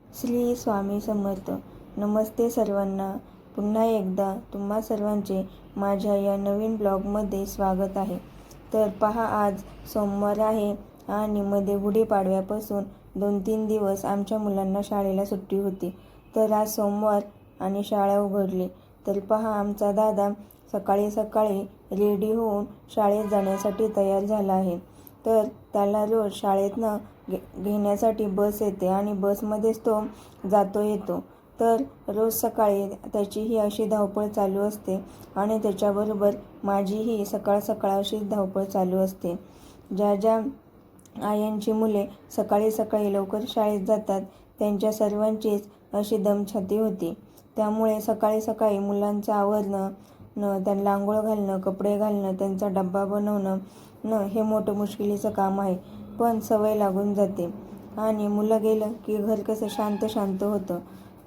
श्री स्वामी समर्थ. नमस्ते सर्वांना. पुन्हा एकदा तुम्हा सर्वांचे माझ्या या नवीन ब्लॉगमध्ये स्वागत आहे. तर पहा, आज सोमवार आहे आणि मध्ये गुढीपाडव्यापासून 2-3 दिवस आमच्या मुलांना शाळेला सुट्टी होती. तर आज सोमवार आणि शाळा उघडली. तर पहा, आमचा दादा सकाळी सकाळी रेडी होऊन शाळेत जाण्यासाठी तयार झाला आहे. तर त्याला रोज शाळेतनं घेण्यासाठी बस येते आणि बसमध्येच तो जातो येतो. तर रोज सकाळी त्याची ही अशी धावपळ चालू असते आणि त्याच्याबरोबर माझीही सकाळ सकाळ अशीच धावपळ चालू असते. ज्या ज्या आयांची मुले सकाळी सकाळी लवकर शाळेत जातात त्यांच्या सर्वांचीच अशी दमछाती होती. त्यामुळे सकाळी सकाळी मुलांचं आवरणं, त्यांना आंघोळ घालणं, कपडे घालणं, त्यांचा डब्बा बनवणं हे मोठं मुश्किलीचं काम आहे. पण सवय लागून जाते आणि मुलं गेलं की घर कसं शांत शांत होतं.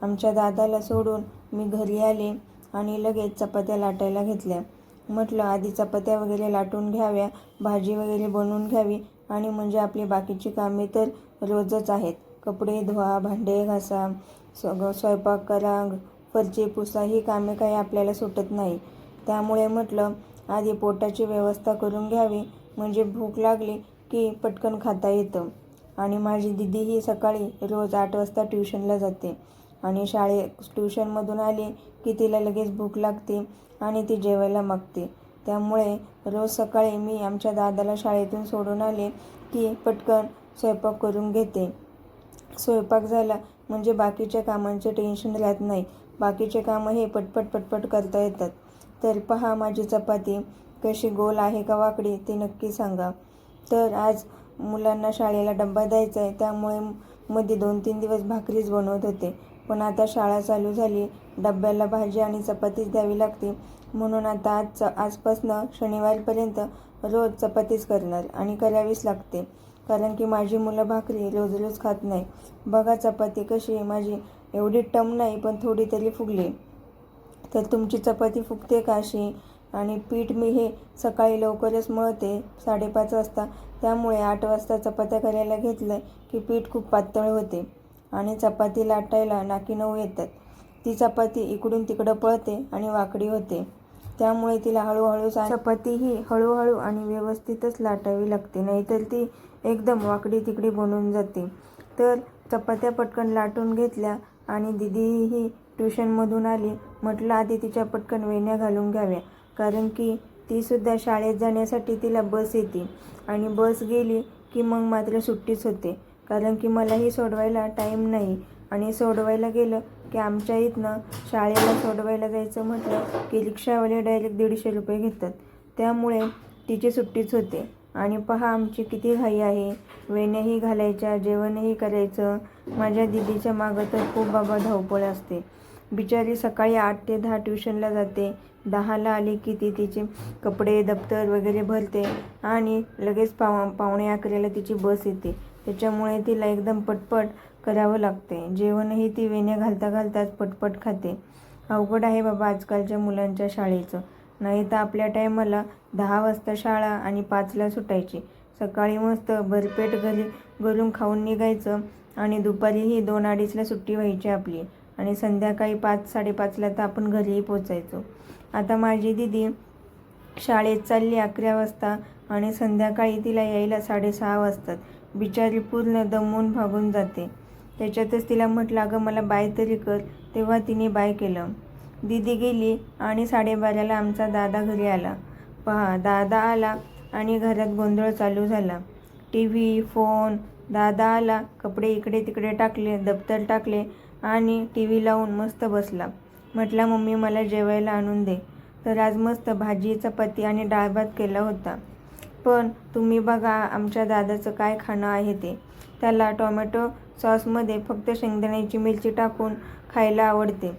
आमच्या दादाला सोडून मी घरी आले आणि लगेच चपात्या लाटायला घेतल्या. म्हटलं आधी चपात्या वगैरे लाटून घ्याव्या, भाजी वगैरे बनवून घ्यावी आणि म्हणजे आपली बाकीची कामे तर रोजच आहेत. कपडे धुवा, भांडे घासा, स्वयंपाक करा, फरची पुसा, ही कामे काही आपल्याला सुटत नाही. त्यामुळे म्हटलं आधी पोटाची व्यवस्था करून घ्यावी, म्हणजे भूक लागली की पटकन खाता येतं. आणि माझी दिदी ही सकाळी रोज 8 वाजता ट्युशनला जाते आणि ट्युशनमधून आली की तिला लगेच भूक लागते आणि ती जेवायला मागते. त्यामुळे रोज सकाळी मी आमच्या दादाला शाळेतून सोडून आले की पटकन स्वयंपाक करून घेते. स्वयंपाक झाला म्हणजे बाकीच्या कामांचे टेन्शन राहत नाही. बाकीचे कामं हे पटपट पटपट करता येतात. तर पहा, माझी चपाती कशी गोल आहे का वाकडी ते नक्की सांगा. तर आज मुलांना शाळेला डब्बा द्यायचा आहे, त्यामुळे मध्ये 2-3 दिवस भाकरीच बनवत होते. पण आता शाळा चालू झाली, डब्याला भाजी आणि चपातीच द्यावी लागते. म्हणून आता आजपासनं शनिवारपर्यंत रोज चपातीच करणार आणि करावीच लागते. कारण की माझी मुलं भाकरी रोज रोज खात नाही. बघा चपाती कशी आहे माझी, एवढी टम नाही पण थोडी तरी फुगली. तर तुमची चपाती फुगते का अशी? आणि पीठ मी हे सकाळी लवकरच मळते 5:30 वाजता. त्यामुळे 8 वाजता चपात्या करायला घेतलं की पीठ खूप पातळ होते आणि चपाती लाटायला नाकी 9 येतात. ती चपाती इकडून तिकडं पळते आणि वाकडी होते. त्यामुळे तिला हळूहळू चपाती ही हळूहळू आणि व्यवस्थितच लाटावी लागते, नाहीतर ती एकदम वाकडी तिकडी बनून जाते. तर चपात्या पटकन लाटून घेतल्या आणि दिदी ही ट्युशनमधून आली. म्हटलं आधी तिच्या पटकन वेण्या घालून घ्याव्या, कारण की तीसुद्धा शाळेत जाण्यासाठी तिला बस येते आणि बस गेली की मग मात्र सुट्टीच होते. कारण की मलाही सोडवायला टाईम नाही आणि सोडवायला गेलं की आमच्या इथनं शाळेला सोडवायला जायचं म्हटलं की रिक्षावाले डायरेक्ट 150 रुपये घेतात. त्यामुळे तिची सुट्टीच होते. आणि पहा आमची किती घाई आहे, वेण्याही घालायच्या, जेवणही करायचं. माझ्या दिदीच्या मागं तर खूप बाबा धावपळ असते. बिचारी सकाळी 8 ते 10 ट्युशनला जाते. 10ला आली की ती तिचे कपडे दप्तर वगैरे भरते आणि लगेच 11:45ला तिची बस येते. त्याच्यामुळे तिला एकदम पटपट करावं लागते. जेवणही ती वेण्या घालता घालताच पटपट खाते. अवघड आहे बाबा आजकालच्या मुलांच्या शाळेचं. नाही तर आपल्या टायमाला 10 वाजता शाळा आणि 5ला सुटायची. सकाळी मस्त भरपेट घरून खाऊन निघायचं आणि दुपारीही 2-2:30ला सुट्टी व्हायची आपली आणि संध्याकाळी 5-5:30ला तर आपण घरीही पोचायचो. आता माझी दिदी शाळेत चालली 11 वाजता आणि संध्याकाळी तिला यायला 6:30 वाजतात. बिचारी पूर्ण दमून भागून जाते. त्याच्यातच तिला म्हटलं अगं मला बाय तरी कर, तेव्हा तिने बाय केलं. दिदी गेली आणि 12:30ला आमचा दादा घरी आला. पहा, दादा आला आणि घरात गोंधळ चालू झाला. TV, phone. दादा आला, कपडे इकडे तिकडे टाकले, दप्तर टाकले आणि TV लावून मस्त बसला. म्हटला मम्मी मला जेवायला आणून दे. तर आज मस्त भाजी, चपाती आणि डाळ भात केला होता. पण तुम्ही बघा आमच्या दादाचं काय खाणं आहे ते. त्याला टोमॅटो सॉसमध्ये फक्त शेंगदाण्याची मिरची टाकून खायला आवडते.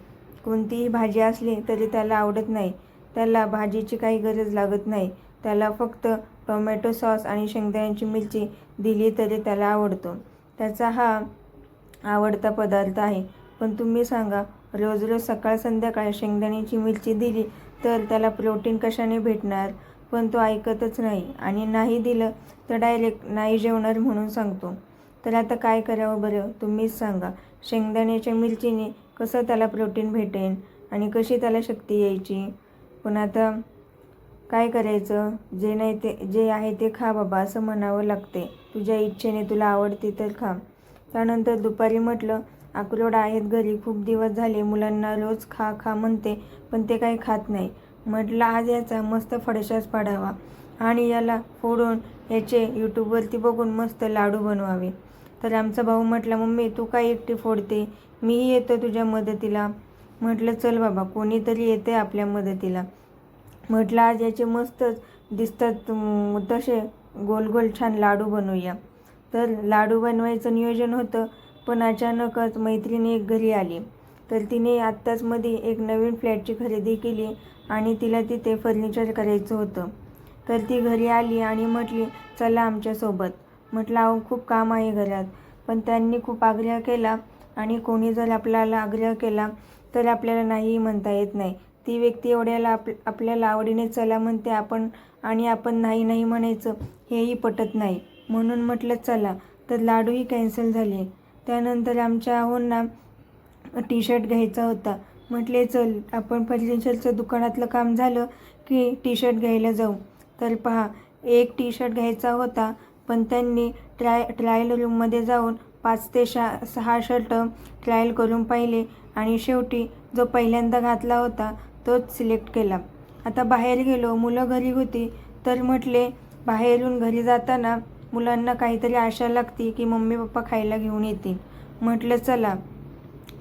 कोणतीही भाजी असली तरी त्याला आवडत नाही. त्याला भाजीची काही गरज लागत नाही. त्याला फक्त टोमॅटो सॉस आणि शेंगदाण्याची मिरची दिली तरी त्याला आवडतो. त्याचा हा आवडता पदार्थ आहे. पण तुम्ही सांगा, रोज रोज सकाळ संध्याकाळ शेंगदाण्याची मिरची दिली तर त्याला प्रोटीन कशाने भेटणार? पण तो ऐकतच नाही आणि नाही दिलं तर डायरेक्ट नाही जेवणार म्हणून सांगतो. तर आता काय करावं बरं, तुम्हीच सांगा. शेंगदाण्याच्या मिरचीने कसं त्याला प्रोटीन भेटेन आणि कशी त्याला शक्ती यायची. पण आता काय करायचं, जे नाही ते जे आहे ते खा बाबा असं म्हणावं लागते. तुझ्या इच्छेने तुला आवडते तर खा. त्यानंतर दुपारी म्हटलं अक्रोड आहेत घरी, खूप दिवस झाले मुलांना रोज खा खा म्हणते पण ते काही खात नाही. म्हटलं आज याचा मस्त फडशाच पाडावा आणि याला फोडून याचे यूट्यूबवरती बघून मस्त लाडू बनवावे. तर आमचा भाऊ म्हटला मम्मी तू काय एकटी फोडते, मीही येतो तुझ्या मदतीला. म्हटलं चल बाबा कोणीतरी येते आपल्या मदतीला. म्हटलं आज याचे मस्तच दिसतात तसे गोल गोल छान लाडू बनवूया. तर लाडू बनवायचं नियोजन होतं, पण अचानकच मैत्रिणी एक घरी आली. तर तिने आत्ताच मध्ये एक नवीन फ्लॅटची खरेदी केली आणि तिला तिथे फर्निचर करायचं होतं. तर ती घरी आली आणि म्हटली चला आमच्यासोबत. म्हटलं अहो खूप काम आहे घरात. पण त्यांनी खूप आग्रह केला आणि कोणी जर आपल्याला आग्रह केला तर आपल्याला नाही म्हणता येत नाही. ती व्यक्ती एवढ्याला आपल्याला आवडीने चला म्हणते आपण नाही नाही म्हणायचं हेही पटत नाही. म्हणून म्हटलं चला. तर लाडूही कॅन्सल झाले. त्यानंतर आमच्या आहोंना टी शर्ट घ्यायचा होता. म्हटले चल आपण फर्निचरचं दुकानातलं काम झालं की टी शर्ट घ्यायला जाऊ. तर पहा एक टी शर्ट घ्यायचा होता, पण त्यांनी ट्रायल रूममध्ये जाऊन 5 ते 6 शर्ट ट्रायल करून पाहिले आणि शेवटी जो पहिल्यांदा घातला होता तोच सिलेक्ट केला. आता बाहेर गेलो, मुलं घरी होती. तर म्हटले बाहेरून घरी जाताना मुलांना काहीतरी आशा लागती की मम्मी पप्पा खायला घेऊन येतील. म्हटलं चला.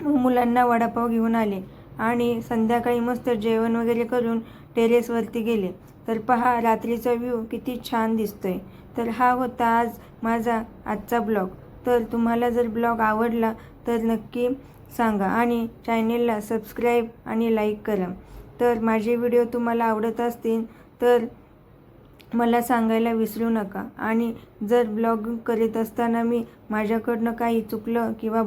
मुलांना वडापाव घेऊन आले आणि संध्याकाळी मस्त जेवण वगैरे करून टेरेसवरती गेले. तर पहा रात्रीचा व्ह्यू किती छान दिसतोय. तर हा होता आज माझा आजचा ब्लॉग. तर तुम्हाला जर ब्लॉग आवडला तर नक्की सांगा आणि चॅनेलला सबस्क्राईब आणि लाईक करा. तर माझे व्हिडिओ तुम्हाला आवडत असतील तर मला सांगायला विसरू नका. आणि जर ब्लॉग करीत असताना मी माझ्याकडनं काही चुकलं किंवा